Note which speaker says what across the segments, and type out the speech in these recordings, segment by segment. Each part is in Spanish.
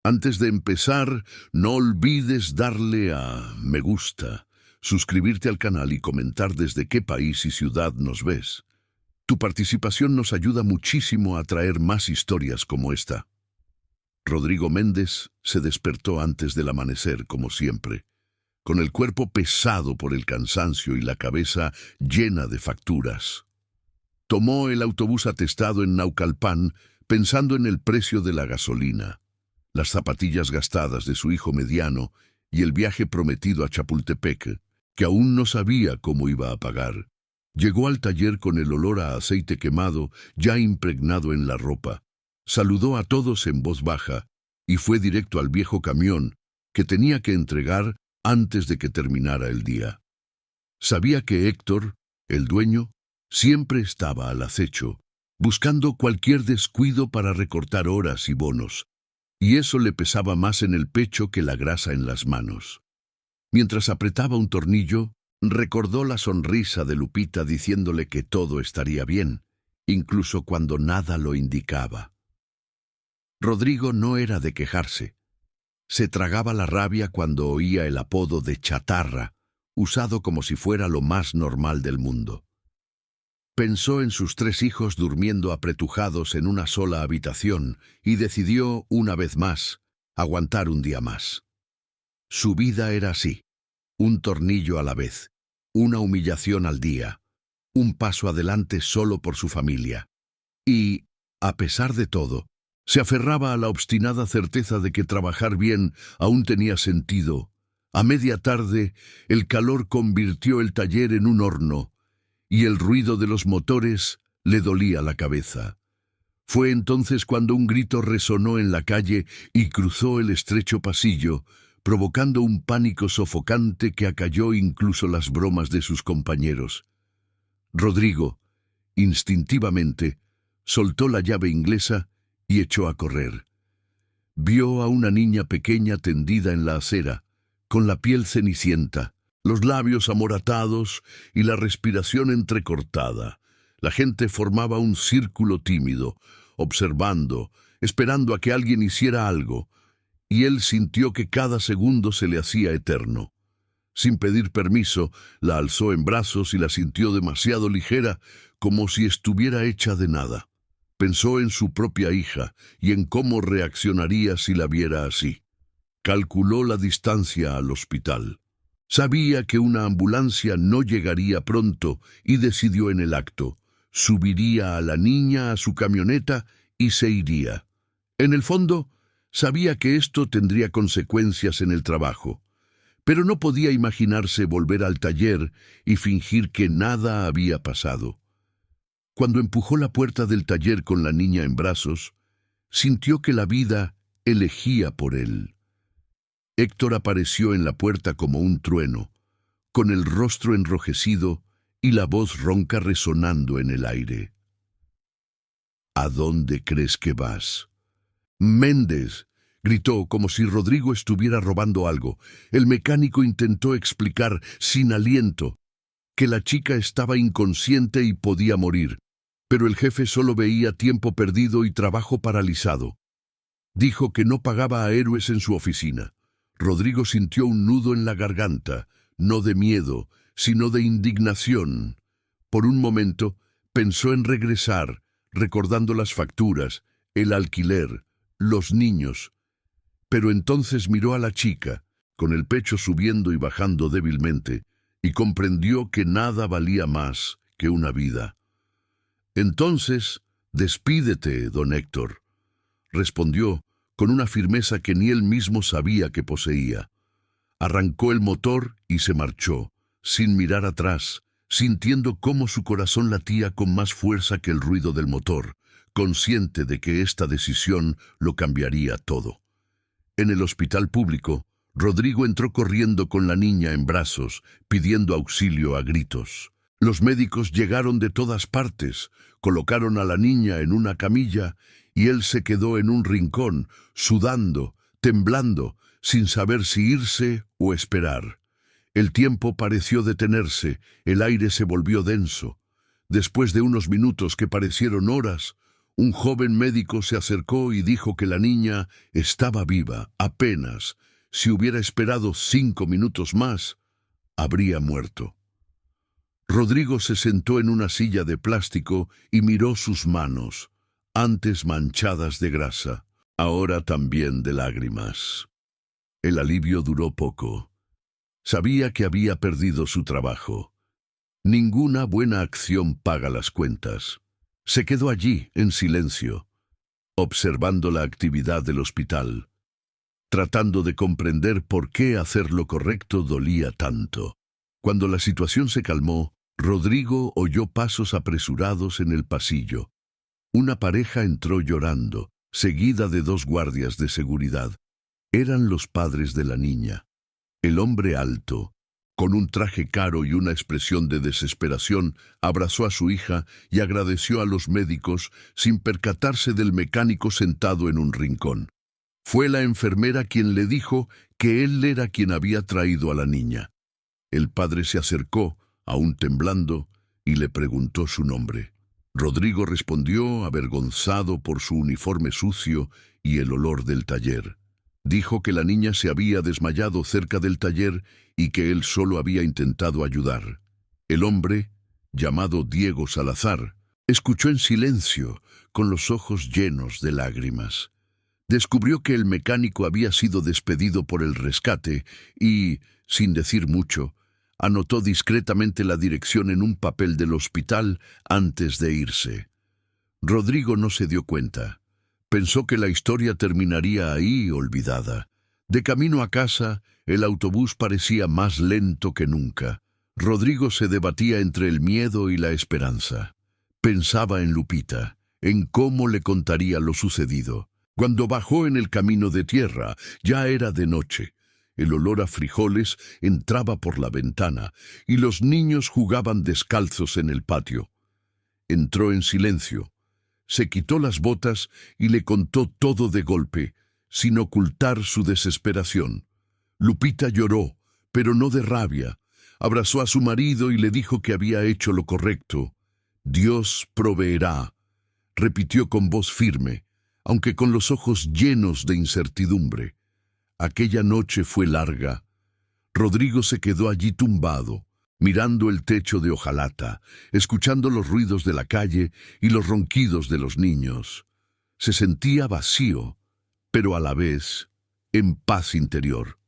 Speaker 1: Antes de empezar, no olvides darle a me gusta, suscribirte al canal y comentar desde qué país y ciudad nos ves. Tu participación nos ayuda muchísimo a traer más historias como esta. Rodrigo Méndez se despertó antes del amanecer, como siempre, con el cuerpo pesado por el cansancio y la cabeza llena de facturas. Tomó el autobús atestado en Naucalpan, pensando en el precio de la gasolina, las zapatillas gastadas de su hijo mediano y el viaje prometido a Chapultepec, que aún no sabía cómo iba a pagar. Llegó al taller con el olor a aceite quemado ya impregnado en la ropa. Saludó a todos en voz baja y fue directo al viejo camión que tenía que entregar antes de que terminara el día. Sabía que Héctor, el dueño, siempre estaba al acecho, buscando cualquier descuido para recortar horas y bonos, y eso le pesaba más en el pecho que la grasa en las manos. Mientras apretaba un tornillo, recordó la sonrisa de Lupita diciéndole que todo estaría bien, incluso cuando nada lo indicaba. Rodrigo no era de quejarse. Se tragaba la rabia cuando oía el apodo de chatarra, usado como si fuera lo más normal del mundo. Pensó en sus 3 hijos durmiendo apretujados en una sola habitación y decidió, una vez más, aguantar un día más. Su vida era así, un tornillo a la vez, una humillación al día, un paso adelante solo por su familia. Y, a pesar de todo, se aferraba a la obstinada certeza de que trabajar bien aún tenía sentido. A media tarde, el calor convirtió el taller en un horno, y el ruido de los motores le dolía la cabeza. Fue entonces cuando un grito resonó en la calle y cruzó el estrecho pasillo, provocando un pánico sofocante que acalló incluso las bromas de sus compañeros. Rodrigo, instintivamente, soltó la llave inglesa y echó a correr. Vio a una niña pequeña tendida en la acera, con la piel cenicienta, los labios amoratados y la respiración entrecortada. La gente formaba un círculo tímido, observando, esperando a que alguien hiciera algo, y él sintió que cada segundo se le hacía eterno. Sin pedir permiso, la alzó en brazos y la sintió demasiado ligera, como si estuviera hecha de nada. Pensó en su propia hija y en cómo reaccionaría si la viera así. Calculó la distancia al hospital. Sabía que una ambulancia no llegaría pronto y decidió en el acto. Subiría a la niña a su camioneta y se iría. En el fondo, sabía que esto tendría consecuencias en el trabajo, pero no podía imaginarse volver al taller y fingir que nada había pasado. Cuando empujó la puerta del taller con la niña en brazos, sintió que la vida elegía por él. Héctor apareció en la puerta como un trueno, con el rostro enrojecido y la voz ronca resonando en el aire. ¿A dónde crees que vas? Méndez, gritó como si Rodrigo estuviera robando algo. El mecánico intentó explicar, sin aliento, que la chica estaba inconsciente y podía morir, pero el jefe solo veía tiempo perdido y trabajo paralizado. Dijo que no pagaba a héroes en su oficina. Rodrigo sintió un nudo en la garganta, no de miedo, sino de indignación. Por un momento, pensó en regresar, recordando las facturas, el alquiler, los niños. Pero entonces miró a la chica, con el pecho subiendo y bajando débilmente, y comprendió que nada valía más que una vida. Entonces, despídete, don Héctor, respondió con una firmeza que ni él mismo sabía que poseía. Arrancó el motor y se marchó, sin mirar atrás, sintiendo cómo su corazón latía con más fuerza que el ruido del motor, consciente de que esta decisión lo cambiaría todo. En el hospital público, Rodrigo entró corriendo con la niña en brazos, pidiendo auxilio a gritos. Los médicos llegaron de todas partes, colocaron a la niña en una camilla y él se quedó en un rincón, sudando, temblando, sin saber si irse o esperar. El tiempo pareció detenerse, el aire se volvió denso. Después de unos minutos que parecieron horas, Un joven médico se acercó y dijo que la niña estaba viva, apenas. Si hubiera esperado 5 minutos más, habría muerto. Rodrigo se sentó en una silla de plástico y miró sus manos, antes manchadas de grasa, ahora también de lágrimas. El alivio duró poco. Sabía que había perdido su trabajo. Ninguna buena acción paga las cuentas. Se quedó allí, en silencio, observando la actividad del hospital, tratando de comprender por qué hacer lo correcto dolía tanto. Cuando la situación se calmó, Rodrigo oyó pasos apresurados en el pasillo. Una pareja entró llorando, seguida de 2 guardias de seguridad. Eran los padres de la niña. El hombre alto, con un traje caro y una expresión de desesperación, abrazó a su hija y agradeció a los médicos sin percatarse del mecánico sentado en un rincón. Fue la enfermera quien le dijo que él era quien había traído a la niña. El padre se acercó, aún temblando, y le preguntó su nombre. Rodrigo respondió, avergonzado por su uniforme sucio y el olor del taller. Dijo que la niña se había desmayado cerca del taller y que él solo había intentado ayudar. El hombre, llamado Diego Salazar, escuchó en silencio, con los ojos llenos de lágrimas. Descubrió que el mecánico había sido despedido por el rescate y, sin decir mucho, anotó discretamente la dirección en un papel del hospital antes de irse. Rodrigo no se dio cuenta. Pensó que la historia terminaría ahí, olvidada. De camino a casa, el autobús parecía más lento que nunca. Rodrigo se debatía entre el miedo y la esperanza. Pensaba en Lupita, en cómo le contaría lo sucedido. Cuando bajó en el camino de tierra, ya era de noche. El olor a frijoles entraba por la ventana y los niños jugaban descalzos en el patio. Entró en silencio. Se quitó las botas y le contó todo de golpe, sin ocultar su desesperación. Lupita lloró, pero no de rabia. Abrazó a su marido y le dijo que había hecho lo correcto. Dios proveerá, repitió con voz firme, aunque con los ojos llenos de incertidumbre. Aquella noche fue larga. Rodrigo se quedó allí tumbado, mirando el techo de hojalata, escuchando los ruidos de la calle y los ronquidos de los niños. Se sentía vacío, pero a la vez en paz interior.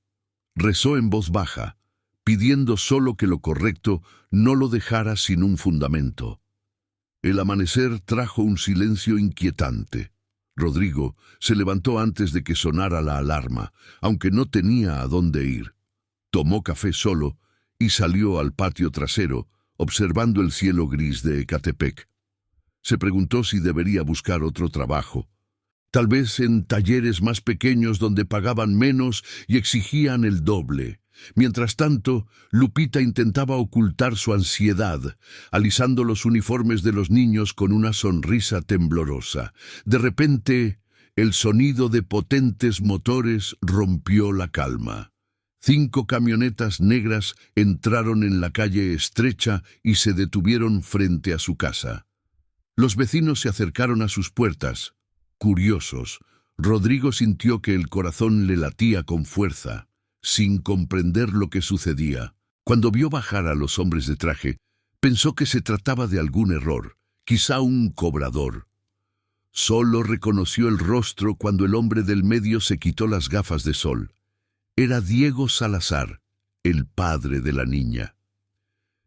Speaker 1: Rezó en voz baja, pidiendo solo que lo correcto no lo dejara sin un fundamento. El amanecer trajo un silencio inquietante. Rodrigo se levantó antes de que sonara la alarma, aunque no tenía a dónde ir. Tomó café solo y salió al patio trasero, observando el cielo gris de Ecatepec. Se preguntó si debería buscar otro trabajo. Tal vez en talleres más pequeños donde pagaban menos y exigían el doble. Mientras tanto, Lupita intentaba ocultar su ansiedad, alisando los uniformes de los niños con una sonrisa temblorosa. De repente, el sonido de potentes motores rompió la calma. 5 camionetas negras entraron en la calle estrecha y se detuvieron frente a su casa. Los vecinos se acercaron a sus puertas. Curiosos, Rodrigo sintió que el corazón le latía con fuerza, sin comprender lo que sucedía. Cuando vio bajar a los hombres de traje, pensó que se trataba de algún error, quizá un cobrador. Solo reconoció el rostro cuando el hombre del medio se quitó las gafas de sol. Era Diego Salazar, el padre de la niña.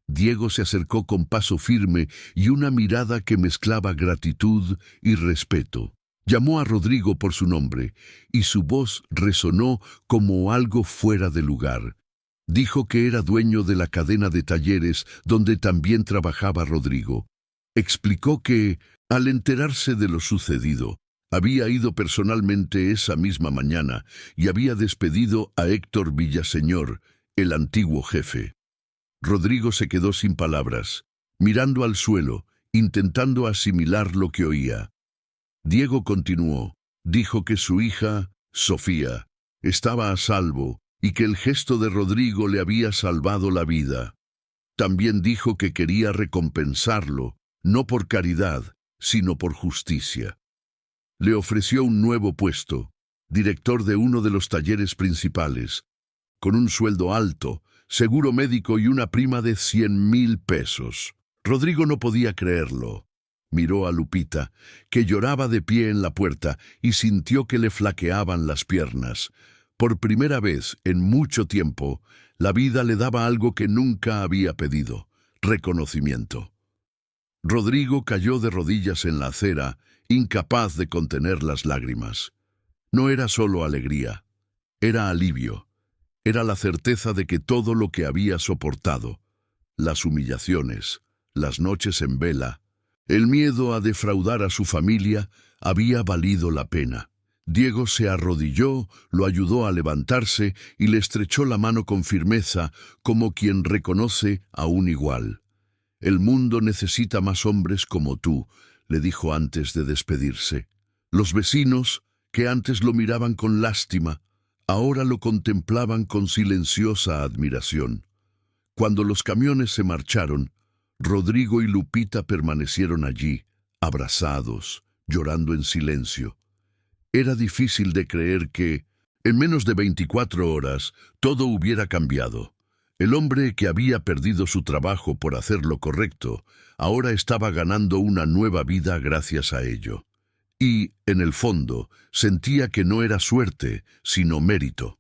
Speaker 1: Diego se acercó con paso firme y una mirada que mezclaba gratitud y respeto. Llamó a Rodrigo por su nombre, y su voz resonó como algo fuera de lugar. Dijo que era dueño de la cadena de talleres donde también trabajaba Rodrigo. Explicó que, al enterarse de lo sucedido, había ido personalmente esa misma mañana y había despedido a Héctor Villaseñor, el antiguo jefe. Rodrigo se quedó sin palabras, mirando al suelo, intentando asimilar lo que oía. Diego continuó. Dijo que su hija, Sofía, estaba a salvo y que el gesto de Rodrigo le había salvado la vida. También dijo que quería recompensarlo, no por caridad, sino por justicia. Le ofreció un nuevo puesto, director de uno de los talleres principales, con un sueldo alto, seguro médico y una prima de 100,000 pesos. Rodrigo no podía creerlo. Miró a Lupita, que lloraba de pie en la puerta, y sintió que le flaqueaban las piernas. Por primera vez en mucho tiempo, la vida le daba algo que nunca había pedido: reconocimiento. Rodrigo cayó de rodillas en la acera, incapaz de contener las lágrimas. No era solo alegría, era alivio. Era la certeza de que todo lo que había soportado, las humillaciones, las noches en vela, el miedo a defraudar a su familia, había valido la pena. Diego se arrodilló, lo ayudó a levantarse y le estrechó la mano con firmeza, como quien reconoce a un igual. «El mundo necesita más hombres como tú», le dijo antes de despedirse. Los vecinos, que antes lo miraban con lástima, ahora lo contemplaban con silenciosa admiración. Cuando los camiones se marcharon, Rodrigo y Lupita permanecieron allí, abrazados, llorando en silencio. Era difícil de creer que, en menos de 24 horas, todo hubiera cambiado. El hombre que había perdido su trabajo por hacer lo correcto, ahora estaba ganando una nueva vida gracias a ello. Y, en el fondo, sentía que no era suerte, sino mérito.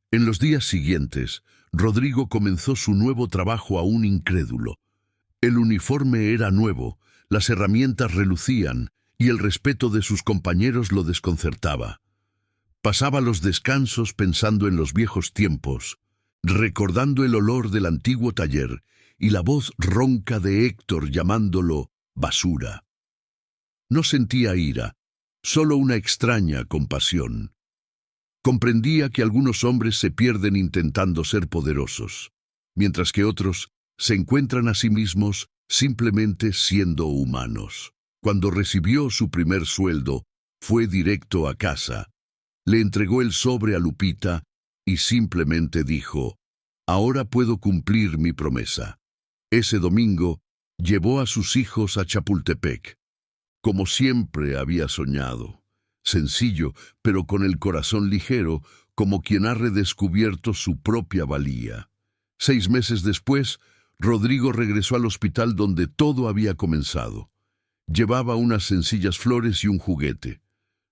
Speaker 1: En los días siguientes, Rodrigo comenzó su nuevo trabajo aún incrédulo. El uniforme era nuevo, las herramientas relucían, y el respeto de sus compañeros lo desconcertaba. Pasaba los descansos pensando en los viejos tiempos, recordando el olor del antiguo taller y la voz ronca de Héctor llamándolo basura. No sentía ira, solo una extraña compasión. Comprendía que algunos hombres se pierden intentando ser poderosos, mientras que otros se encuentran a sí mismos simplemente siendo humanos. Cuando recibió su primer sueldo, fue directo a casa. Le entregó el sobre a Lupita y simplemente dijo: «Ahora puedo cumplir mi promesa». Ese domingo, llevó a sus hijos a Chapultepec, como siempre había soñado. Sencillo, pero con el corazón ligero, como quien ha redescubierto su propia valía. 6 meses después, Rodrigo regresó al hospital donde todo había comenzado. Llevaba unas sencillas flores y un juguete.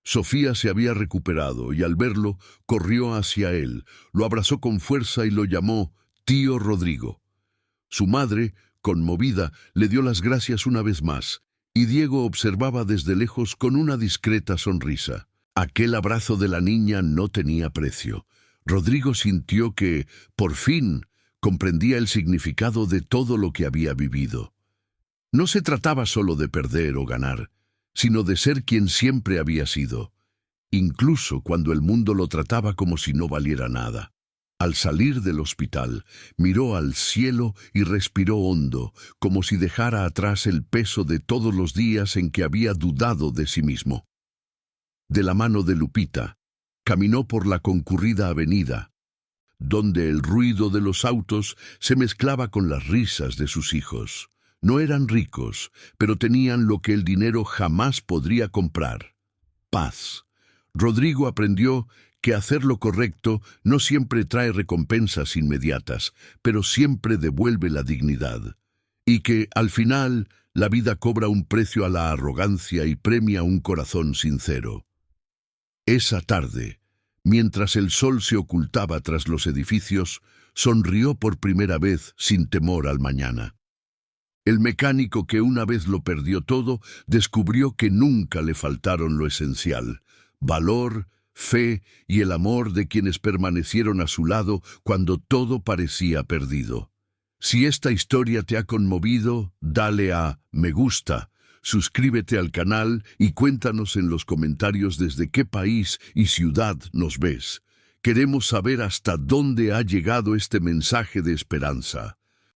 Speaker 1: Sofía se había recuperado y al verlo, corrió hacia él, lo abrazó con fuerza y lo llamó «Tío Rodrigo». Su madre, conmovida, le dio las gracias una vez más, y Diego observaba desde lejos con una discreta sonrisa. Aquel abrazo de la niña no tenía precio. Rodrigo sintió que, por fin, comprendía el significado de todo lo que había vivido. No se trataba solo de perder o ganar, sino de ser quien siempre había sido, incluso cuando el mundo lo trataba como si no valiera nada. Al salir del hospital, miró al cielo y respiró hondo, como si dejara atrás el peso de todos los días en que había dudado de sí mismo. De la mano de Lupita, caminó por la concurrida avenida, donde el ruido de los autos se mezclaba con las risas de sus hijos. No eran ricos, pero tenían lo que el dinero jamás podría comprar: paz. Rodrigo aprendió que hacer lo correcto no siempre trae recompensas inmediatas, pero siempre devuelve la dignidad. Y que, al final, la vida cobra un precio a la arrogancia y premia un corazón sincero. Esa tarde, mientras el sol se ocultaba tras los edificios, sonrió por primera vez sin temor al mañana. El mecánico que una vez lo perdió todo, descubrió que nunca le faltaron lo esencial: valor, fe y el amor de quienes permanecieron a su lado cuando todo parecía perdido. Si esta historia te ha conmovido, dale a me gusta, suscríbete al canal y cuéntanos en los comentarios desde qué país y ciudad nos ves. Queremos saber hasta dónde ha llegado este mensaje de esperanza.